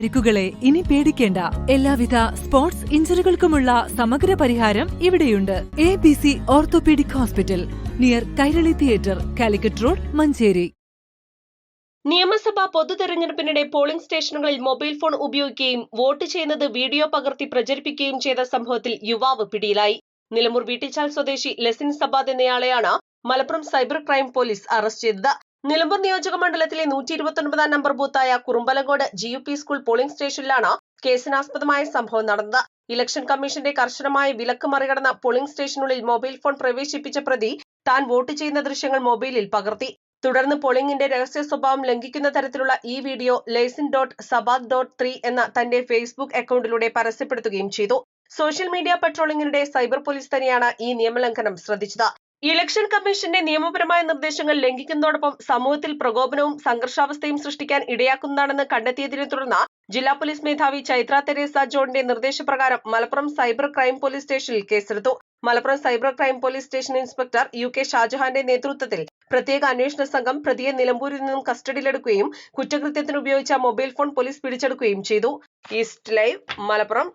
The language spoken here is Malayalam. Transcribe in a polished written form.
പരിക്കുകളെ ഇനി പേടിക്കേണ്ട. എല്ലാവിധ സ്പോർട്സ് ഇഞ്ചുറികൾക്കുമുള്ള സമഗ്ര പരിഹാരം ഇവിടെയുണ്ട്. ABC orthopaedic hospital, near Kairali theatre, Calicut road, Manjeri. നിയമസഭാ പൊതുതെരഞ്ഞെടുപ്പിനിടെ പോളിംഗ് സ്റ്റേഷനുകളിൽ മൊബൈൽ ഫോൺ ഉപയോഗിക്കുകയും വോട്ട് ചെയ്യുന്നത് വീഡിയോ പകർത്തി പ്രചരിപ്പിക്കുകയും ചെയ്ത സംഭവത്തിൽ യുവാവ് പിടിയിലായി. നിലമ്പൂർ വീട്ടിച്ചാൽ സ്വദേശി ലസിൻ സബാദ് എന്നയാളെയാണ് Malappuram cyber crime police arrest ചെയ്തത്. നിലമ്പൂർ നിയോജക മണ്ഡലത്തിലെ 129 നമ്പർ ബൂത്തായ കുറുമ്പലങ്കോട് GUP സ്കൂൾ പോളിംഗ് സ്റ്റേഷനിലാണ് കേസിനാസ്പദമായ സംഭവം നടന്നത്. ഇലക്ഷൻ കമ്മീഷന്റെ കർശനമായ വിലക്ക് മറികടന്ന പോളിംഗ് സ്റ്റേഷനുള്ളിൽ മൊബൈൽ ഫോൺ പ്രവേശിപ്പിച്ച പ്രതി താൻ വോട്ട് ചെയ്യുന്ന ദൃശ്യങ്ങൾ മൊബൈലിൽ പകർത്തി. തുടർന്ന് പോളിംഗിന്റെ രഹസ്യ സ്വഭാവം ലംഘിക്കുന്ന തരത്തിലുള്ള ഈ വീഡിയോ laysin.sabath.3 എന്ന തന്റെ ഫേസ്ബുക്ക് അക്കൗണ്ടിലൂടെ പരസ്യപ്പെടുത്തുകയും ചെയ്തു. സോഷ്യൽ മീഡിയ പട്രോളിംഗിനിടെ സൈബർ പോലീസ് തന്നെയാണ് ഈ നിയമലംഘനം ശ്രദ്ധിച്ചത്. ഇലക്ഷൻ കമ്മീഷന്റെ നിയമപരമായ നിർദ്ദേശങ്ങൾ ലംഘിക്കുന്നതോടൊപ്പം സമൂഹത്തിൽ പ്രകോപനവും സംഘർഷാവസ്ഥയും സൃഷ്ടിക്കാൻ ഇടയാക്കുന്നതാണെന്ന് കണ്ടെത്തിയതിനെ തുടർന്ന് ജില്ലാ പോലീസ് മേധാവി ചൈത്ര തെരേസ ജോണിന്റെ നിർദ്ദേശപ്രകാരം മലപ്പുറം സൈബർ ക്രൈം പോലീസ് സ്റ്റേഷനിൽ കേസെടുത്തു. Malappuram cyber crime police station inspector UK ഷാജഹാന്റെ നേതൃത്വത്തിൽ പ്രത്യേക അന്വേഷണ സംഘം പ്രതിയെ നിലമ്പൂരിൽ നിന്നും കസ്റ്റഡിയിലെടുക്കുകയും കുറ്റകൃത്യത്തിന് ഉപയോഗിച്ച മൊബൈൽ ഫോൺ പോലീസ് പിടിച്ചെടുക്കുകയും ചെയ്തു. East live, Malappuram.